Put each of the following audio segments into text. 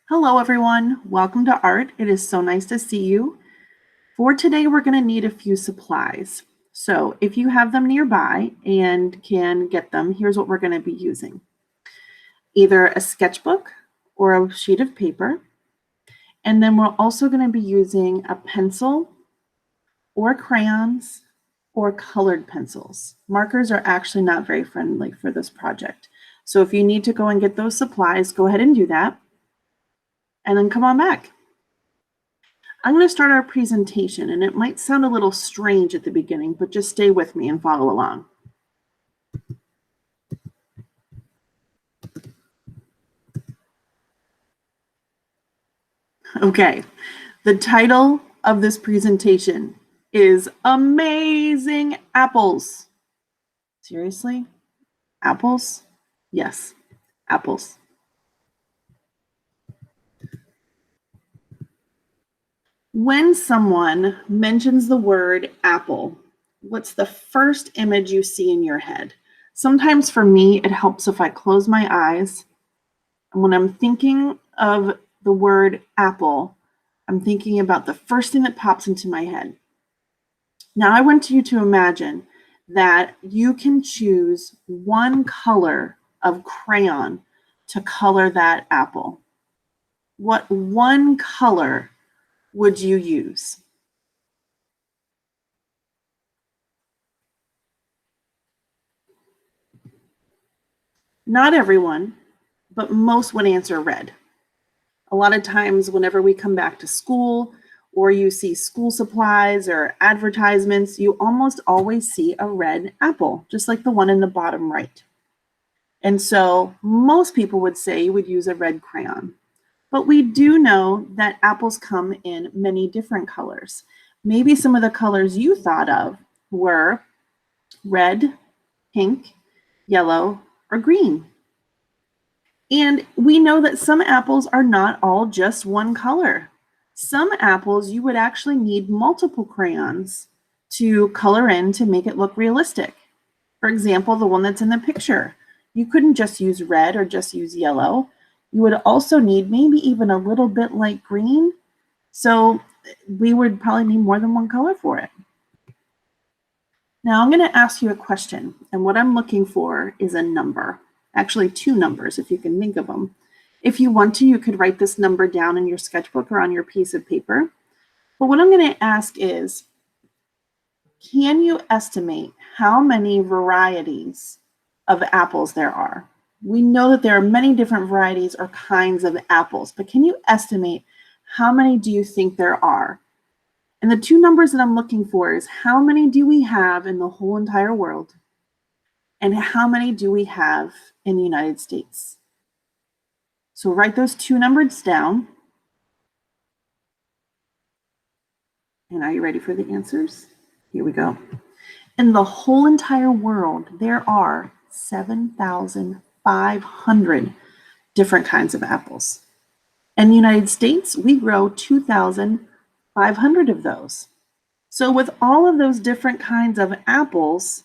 Hello everyone, welcome to Art. It is so nice to see you. For today, we're going to need a few supplies. So if you have them nearby and can get them, here's what we're going to be using. Either a sketchbook or a sheet of paper. And then we're also going to be using a pencil or crayons or colored pencils. Markers are actually not very friendly for this project. So if you need to go and get those supplies, go ahead and do that. And then come on back. I'm going to start our presentation, and it might sound a little strange at the beginning, but just stay with me and follow along. Okay, the title of this presentation is Amazing Apples. Seriously? Apples? Yes, apples. When someone mentions the word apple, what's the first image you see in your head? Sometimes for me, it helps if I close my eyes. And when I'm thinking of the word apple, I'm thinking about the first thing that pops into my head. Now I want you to imagine that you can choose one color of crayon to color that apple. What one color would you use? Not everyone, but most would answer red. A lot of times whenever we come back to school or you see school supplies or advertisements, you almost always see a red apple, just like the one in the bottom right. And so most people would say you would use a red crayon. But we do know that apples come in many different colors. Maybe some of the colors you thought of were red, pink, yellow, or green. And we know that some apples are not all just one color. Some apples you would actually need multiple crayons to color in to make it look realistic. For example, the one that's in the picture. You couldn't just use red or just use yellow. You would also need maybe even a little bit light green. So we would probably need more than one color for it. Now I'm going to ask you a question, and what I'm looking for is a number. Actually, two numbers, if you can think of them. If you want to, you could write this number down in your sketchbook or on your piece of paper. But what I'm going to ask is, can you estimate how many varieties of apples there are? We know that there are many different varieties or kinds of apples, but can you estimate how many do you think there are? And the two numbers that I'm looking for is how many do we have in the whole entire world? And how many do we have in the United States? So write those two numbers down. And are you ready for the answers? Here we go. In the whole entire world, there are 7,500 different kinds of apples. In the United States, we grow 2,500 of those. So with all of those different kinds of apples,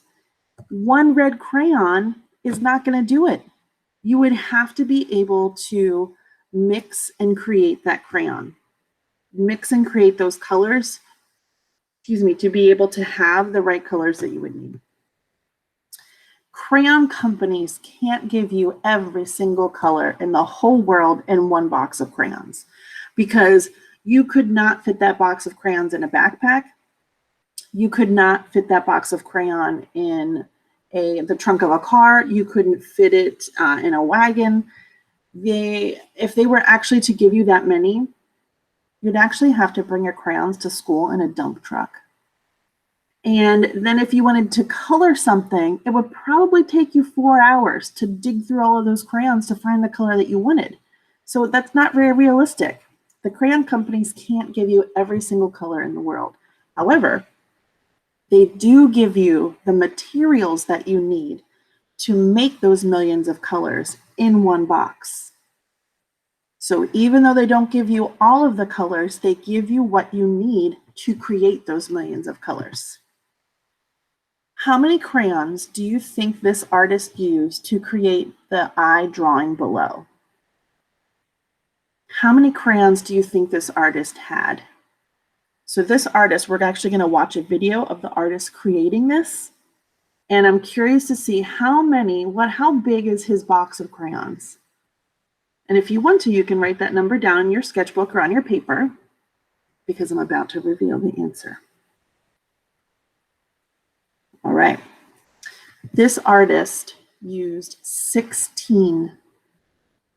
one red crayon is not going to do it. You would have to be able to mix and create that crayon. Mix and create those colors, to be able to have the right colors that you would need. Crayon companies can't give you every single color in the whole world in one box of crayons, because you could not fit that box of crayons in a backpack. You could not fit that box of crayon in the trunk of a car. You couldn't fit it in a wagon. If they were actually to give you that many, you'd actually have to bring your crayons to school in a dump truck. And then if you wanted to color something, it would probably take you 4 hours to dig through all of those crayons to find the color that you wanted. So that's not very realistic. The crayon companies can't give you every single color in the world. However, they do give you the materials that you need to make those millions of colors in one box. So even though they don't give you all of the colors, they give you what you need to create those millions of colors. How many crayons do you think this artist used to create the eye drawing below? How many crayons do you think this artist had? So this artist, we're actually going to watch a video of the artist creating this. And I'm curious to see how big is his box of crayons? And if you want to, you can write that number down in your sketchbook or on your paper, because I'm about to reveal the answer. All right. This artist used 16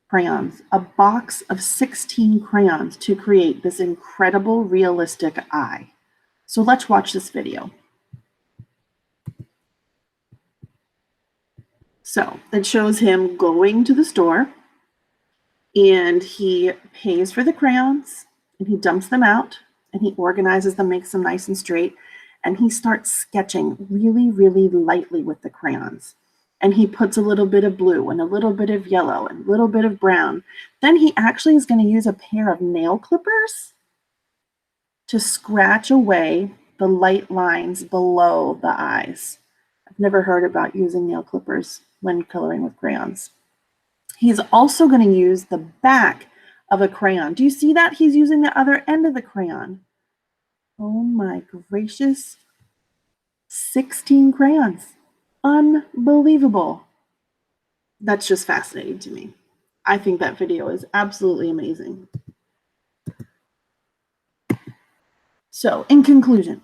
crayons, a box of 16 crayons to create this incredible realistic eye. So let's watch this video. So it shows him going to the store, and he pays for the crayons, and he dumps them out, and he organizes them, makes them nice and straight, and he starts sketching really, really lightly with the crayons. And he puts a little bit of blue and a little bit of yellow and a little bit of brown. Then he actually is going to use a pair of nail clippers to scratch away the light lines below the eyes. I've never heard about using nail clippers when coloring with crayons. He's also going to use the back of a crayon. Do you see that? He's using the other end of the crayon. Oh my gracious. 16 crayons. Unbelievable. That's just fascinating to me. I think that video is absolutely amazing. So, in conclusion,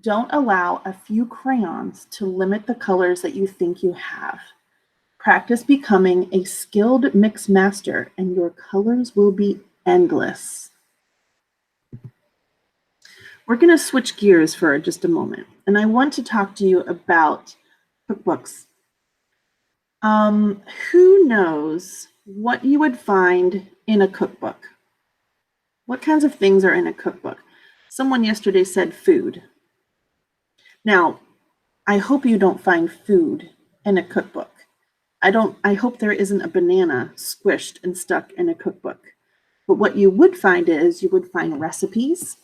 don't allow a few crayons to limit the colors that you think you have. Practice becoming a skilled mix master, and your colors will be endless. We're going to switch gears for just a moment, and I want to talk to you about cookbooks. Who knows what you would find in a cookbook? What kinds of things are in a cookbook? Someone yesterday said food. Now, I hope you don't find food in a cookbook. I hope there isn't a banana squished and stuck in a cookbook. But what you would find is you would find recipes.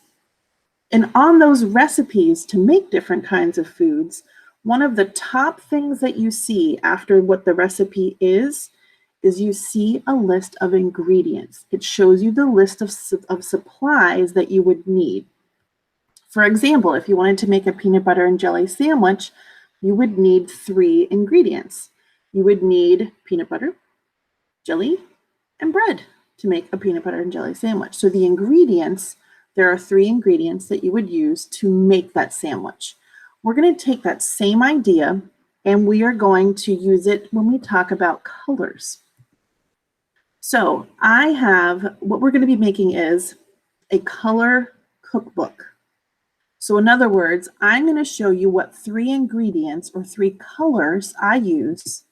And on those recipes to make different kinds of foods, one of the top things that you see after what the recipe is you see a list of ingredients. It shows you the list of supplies that you would need. For example, if you wanted to make a peanut butter and jelly sandwich, you would need 3 ingredients. You would need peanut butter, jelly, and bread to make a peanut butter and jelly sandwich. So the ingredients, there are 3 ingredients that you would use to make that sandwich. We're going to take that same idea and we are going to use it when we talk about colors. So what we're going to be making is a color cookbook. So in other words, I'm going to show you what 3 ingredients or 3 colors I use,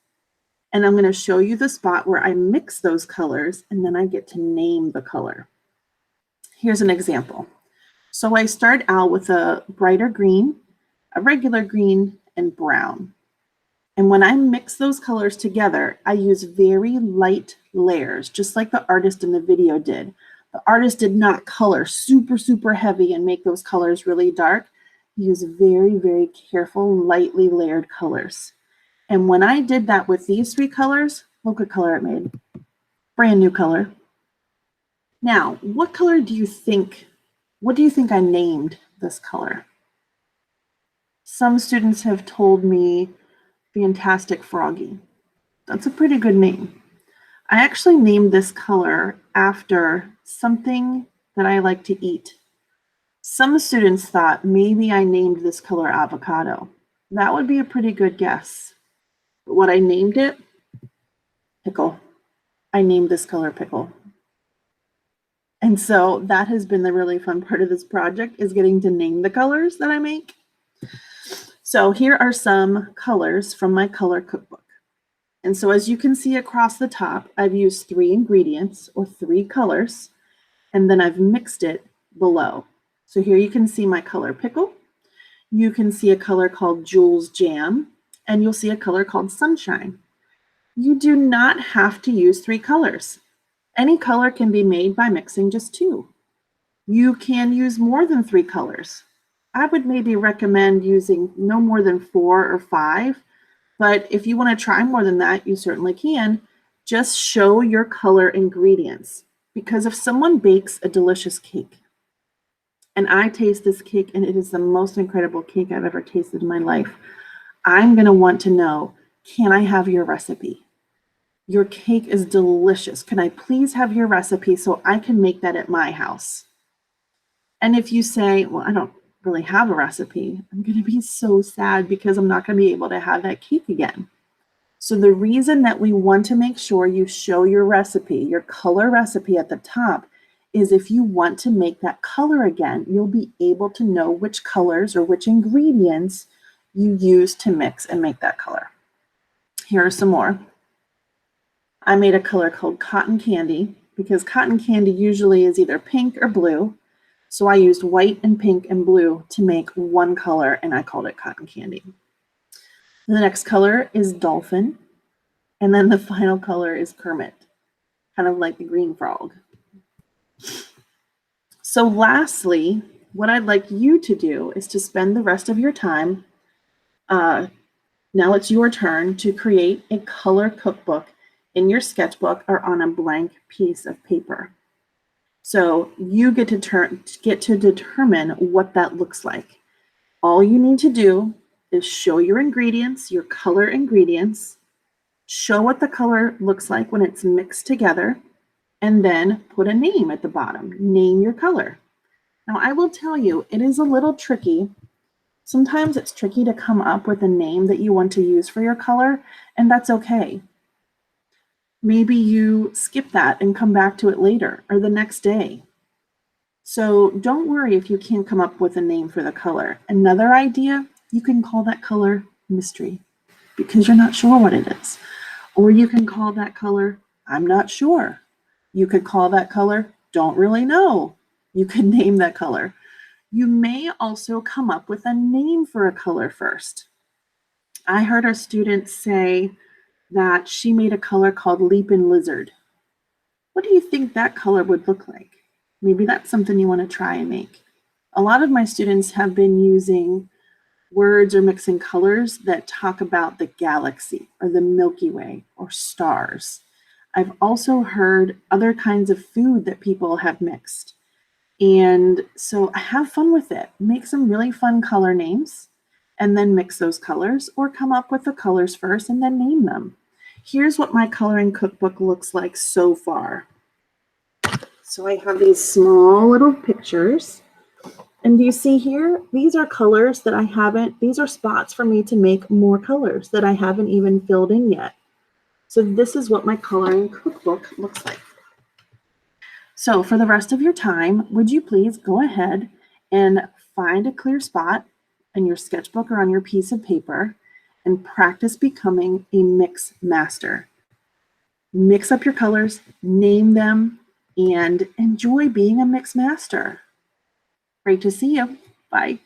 and I'm going to show you the spot where I mix those colors, and then I get to name the color. Here's an example. So I start out with a brighter green, a regular green, and brown. And when I mix those colors together, I use very light layers, just like the artist in the video did. The artist did not color super, super heavy and make those colors really dark. He used very, very careful, lightly layered colors. And when I did that with these 3 colors, look what color it made. Brand new color. Now, what do you think I named this color? Some students have told me Fantastic Froggy. That's a pretty good name. I actually named this color after something that I like to eat. Some students thought maybe I named this color avocado. That would be a pretty good guess. But what I named it, pickle. I named this color pickle. And so that has been the really fun part of this project, is getting to name the colors that I make. So here are some colors from my color cookbook. And so as you can see across the top, I've used 3 ingredients or 3 colors, and then I've mixed it below. So here you can see my color pickle. You can see a color called Jules Jam, and you'll see a color called Sunshine. You do not have to use 3 colors. Any color can be made by mixing just 2. You can use more than 3 colors. I would maybe recommend using no more than 4 or 5, but if you want to try more than that, you certainly can. Just show your color ingredients. Because if someone bakes a delicious cake and I taste this cake and it is the most incredible cake I've ever tasted in my life, I'm going to want to know, can I have your recipe? Your cake is delicious. Can I please have your recipe so I can make that at my house? And if you say, well, I don't really have a recipe, I'm going to be so sad because I'm not going to be able to have that cake again. So the reason that we want to make sure you show your recipe, your color recipe at the top, is if you want to make that color again, you'll be able to know which colors or which ingredients you use to mix and make that color. Here are some more. I made a color called cotton candy because cotton candy usually is either pink or blue. So I used white and pink and blue to make one color and I called it cotton candy. The next color is dolphin. And then the final color is Kermit, kind of like the green frog. So lastly, what I'd like you to do is to spend the rest of your time, now it's your turn to create a color cookbook in your sketchbook or on a blank piece of paper. So you get to determine what that looks like. All you need to do is show your ingredients, your color ingredients, show what the color looks like when it's mixed together, and then put a name at the bottom. Name your color. Now, I will tell you, it is a little tricky. Sometimes it's tricky to come up with a name that you want to use for your color, and that's okay. Maybe you skip that and come back to it later or the next day. So don't worry if you can't come up with a name for the color. Another idea, you can call that color mystery because you're not sure what it is. Or you can call that color, I'm not sure. You could call that color, don't really know. You could name that color. You may also come up with a name for a color first. I heard a student say that she made a color called Leapin' Lizard. What do you think that color would look like? Maybe that's something you want to try and make. A lot of my students have been using words or mixing colors that talk about the galaxy or the Milky Way or stars. I've also heard other kinds of food that people have mixed. And so have fun with it. Make some really fun color names and then mix those colors or come up with the colors first and then name them. Here's what my coloring cookbook looks like so far. So I have these small little pictures. And do you see here? These are colors that I haven't, these are spots for me to make more colors that I haven't even filled in yet. So this is what my coloring cookbook looks like. So for the rest of your time, would you please go ahead and find a clear spot in your sketchbook or on your piece of paper and practice becoming a mix master. Mix up your colors, name them, and enjoy being a mix master. Great to see you. Bye.